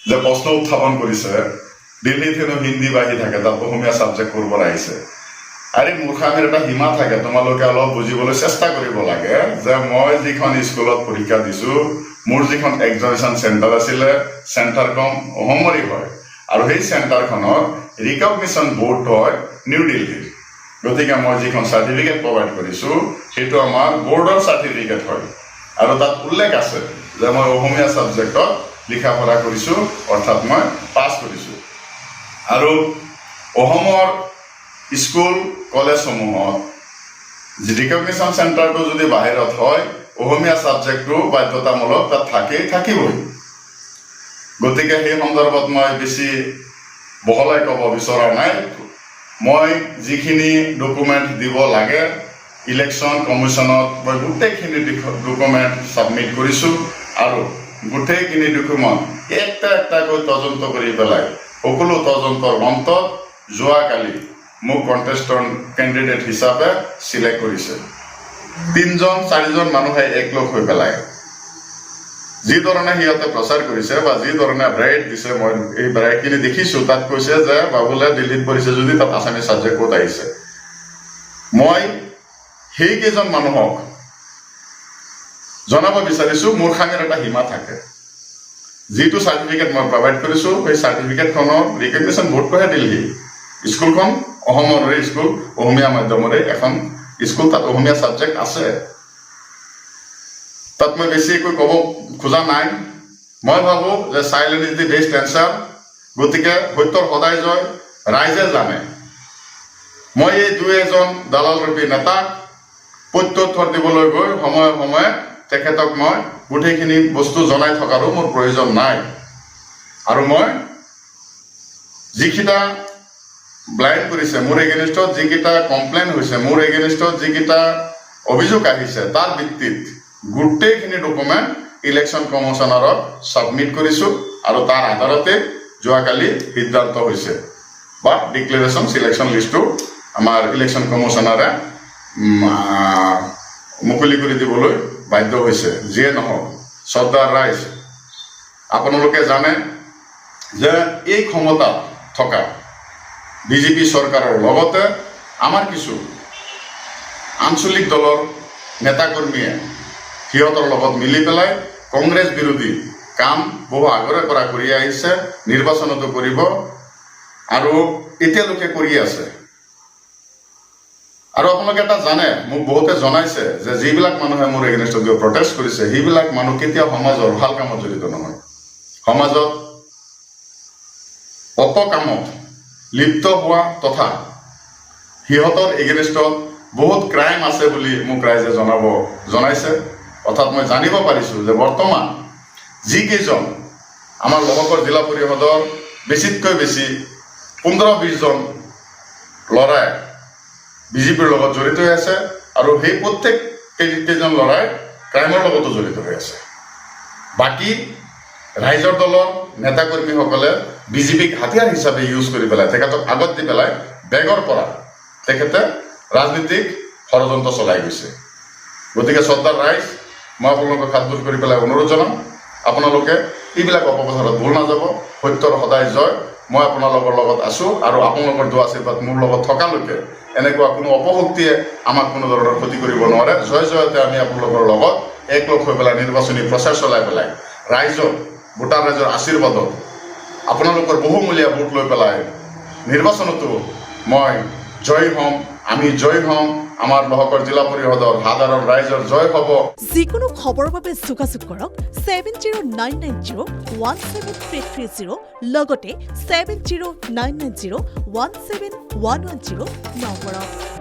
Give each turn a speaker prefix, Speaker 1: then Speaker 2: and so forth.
Speaker 1: যে প্ৰশ্ন উত্থাপন কৰিছে দিল্লীত হেনো হিন্দী বাঢ়ি থাকে তাত অসমীয়া ছাবজেক্ট কৰিব আহিছে আৰে মূৰ্খামিৰ এটা সীমা থাকে তোমালোকে অলপ বুজিবলৈ চেষ্টা কৰিব লাগে যে মই যিখন স্কুলত পৰীক্ষা দিছো মোৰ যিখন এক্সামিনেশ্যন চেণ্টাৰ আছিলে চেণ্টাৰখন অসমৰে হয় আৰু সেই চেণ্টাৰখনৰ ৰিকগনিশ্যন বৰ্ড হয় নিউ দিল্লীৰ গতিকে মই যিখন চাৰ্টিফিকেট প্ৰভাইড কৰিছো সেইটো আমাৰ বৰ্ডৰ চাৰ্টিফিকেট হয় আৰু তাত উল্লেখ আছে যে মই অসমীয়া ছাবজেক্টত লিখা পঢ়া কৰিছো অৰ্থাৎ মই পাছ কৰিছো আৰু অসমৰ স্কুল কলেজসমূহত ৰিকগনিশ্যন চেণ্টাৰটো যদি বাহিৰত হয় অসমীয়া ছাবজেক্টটো বাধ্যতামূলক তাত থাকিবই গতিকে সেই সন্দৰ্ভত মই বেছি বহলাই ক'ব বিচৰা নাই মই যিখিনি ডকুমেণ্ট দিব লাগে ইলেকশ্যন কমিশ্যনত মই গোটেইখিনি ডকুমেণ্ট ছাবমিট কৰিছোঁ আৰু গোটেইখিনি ডকুমেণ্ট একটাকৈ তদন্ত কৰি পেলাই সকলো তদন্তৰ অন্তত যোৱাকালি মোক কণ্টেষ্টেণ্ট কেণ্ডিডেট হিচাপে চিলেক্ট কৰিছে 3-4জন মানুহে একলগ হৈ পেলাই যি ধৰণে সিহঁতে প্ৰচাৰ কৰিছে বা যি ধৰণে ব্ৰাইট দিছে মই এই ব্ৰাইটখিনি দেখিছোঁ তাত কৈছে যে বাবুলে দিল্লীত পঢ়িছে যদি তাত আছামিজ ছাবজেক্ট ক'ত আহিছে মই সেইকেইজন মানুহক জনাব বিচাৰিছোঁ মূৰ্খামিৰ এটা সীমা থাকে যিটো চাৰ্টিফিকেট মই প্ৰভাইড কৰিছোঁ সেই চাৰ্টিফিকেটখনৰ ৰিকগনিশ্যন বৰ্ডটোহে দিল্লী স্কুলখন অসমৰে স্কুল অসমীয়া মাধ্যমৰে এখন স্কুল তাত অসমীয়া ছাবজেক্ট আছে তাত মই বেছি একো ক'ব খোজা নাই মই ভাবোঁ যে silent is the best answer গতিকে সত্যৰ সদায় জয় ৰাইজে জানে মই এই 2-এজন দালালৰূপী নেতাক প্ৰত্যুত্তৰ দিবলৈ গৈ সময়ে সময়ে তেখেতক মই গোটেইখিনি বস্তু জনাই থকাৰো মোৰ প্ৰয়োজন নাই আৰু মই যিকেইটা ব্লাইণ্ড কৰিছে মোৰ এগেইনষ্টত যিকেইটা কমপ্লেইন হৈছে মোৰ এগেইনষ্টত যিকেইটা অভিযোগ আহিছে তাৰ ভিত্তিত গোটেইখিনি ডকুমেণ্ট ইলেকশ্যন কমিশ্যনাৰত ছাবমিট কৰিছোঁ আৰু তাৰ আধাৰতে যোৱাকালি সিদ্ধান্ত হৈছে বা ডিক্লেৰেশ্যন চিলেকশ্যন লিষ্টটো আমাৰ ইলেকশ্যন কমিশ্যনাৰে মুকলি কৰি দিবলৈ বাধ্য হৈছে যিয়ে নহওক চৰ্দাৰ ৰাইজ আপোনালোকে জানে যে এই ক্ষমতাত থকা বিজেপি চৰকাৰৰ লগতে আমাৰ কিছু আঞ্চলিক দলৰ নেতাকৰ্মীয়ে সিহঁতৰ লগত মিলি পেলাই কংগ্ৰেছ বিৰোধী কাম বহু আগৰে পৰা কৰি আহিছে নিৰ্বাচনতো কৰিব আৰু এতিয়ালৈকে কৰি আছে আৰু আপোনালোকে এটা জানে মোক বহুতে জনাইছে যে যিবিলাক মানুহে মোৰ এগেইনষ্টত গৈ প্ৰটেষ্ট কৰিছে সেইবিলাক মানুহ কেতিয়াও সমাজৰ ভাল কামত জড়িত নহয় সমাজত অপকামত লিপ্ত হোৱা তথা সিহঁতৰ এগেইনষ্টত বহুত ক্ৰাইম আছে বুলি মোক ৰাইজে জনাইছে অৰ্থাৎ মই জানিব পাৰিছোঁ যে বৰ্তমান যিকেইজন আমাৰ লহকৰ জিলা পৰিষদৰ বেছিতকৈ বেছি 15-20জন ল'ৰাই বিজেপিৰ লগত জড়িত হৈ আছে আৰু সেই প্ৰত্যেককেইজন ল'ৰাই ক্ৰাইমৰ লগতো জড়িত হৈ আছে বাকী ৰাইজৰ দলৰ নেতাকৰ্মীসকলে বিজেপিক হাতিয়াৰ হিচাপে ইউজ কৰি পেলাই তেখেতক আগত দি পেলাই বেগৰ পৰা তেখেতে ৰাজনীতিক ষড়যন্ত্ৰ চলাই গৈছে গতিকে চৰ্দাৰ ৰাইজ মই আপোনালোকক হাতযোৰ কৰি পেলাই অনুৰোধ জনাম আপোনালোকে এইবিলাক অপপ্ৰচাৰত ভুল নাযাব সত্যৰ সদায় জয় মই আপোনালোকৰ লগত আছোঁ আৰু আপোনালোকৰ দোৱা আশীৰ্বাদ মোৰ লগত থকালৈকে এনেকুৱা কোনো অপশক্তিয়ে আমাক কোনো ধৰণৰ ক্ষতি কৰিব নোৱাৰে জয়তে আমি আপোনালোকৰ লগত একলগ হৈ পেলাই নিৰ্বাচনী প্ৰচাৰ চলাই পেলাই ৰাইজৰ ভোটাৰ ৰাইজৰ আশীৰ্বাদত আপোনালোকৰ বহুমূলীয়া ভোট লৈ পেলাই নিৰ্বাচনতো মই জয় হ'ম আমি জয় হ'ম আমাৰ লহকৰ জিলা পৰিষদৰ সাধাৰণ ৰাইজৰ জয় হ'ব
Speaker 2: যিকোনো খবৰৰ বাবে যোগাযোগ কৰক 7099017330 লগতে 7099017110 নম্বৰত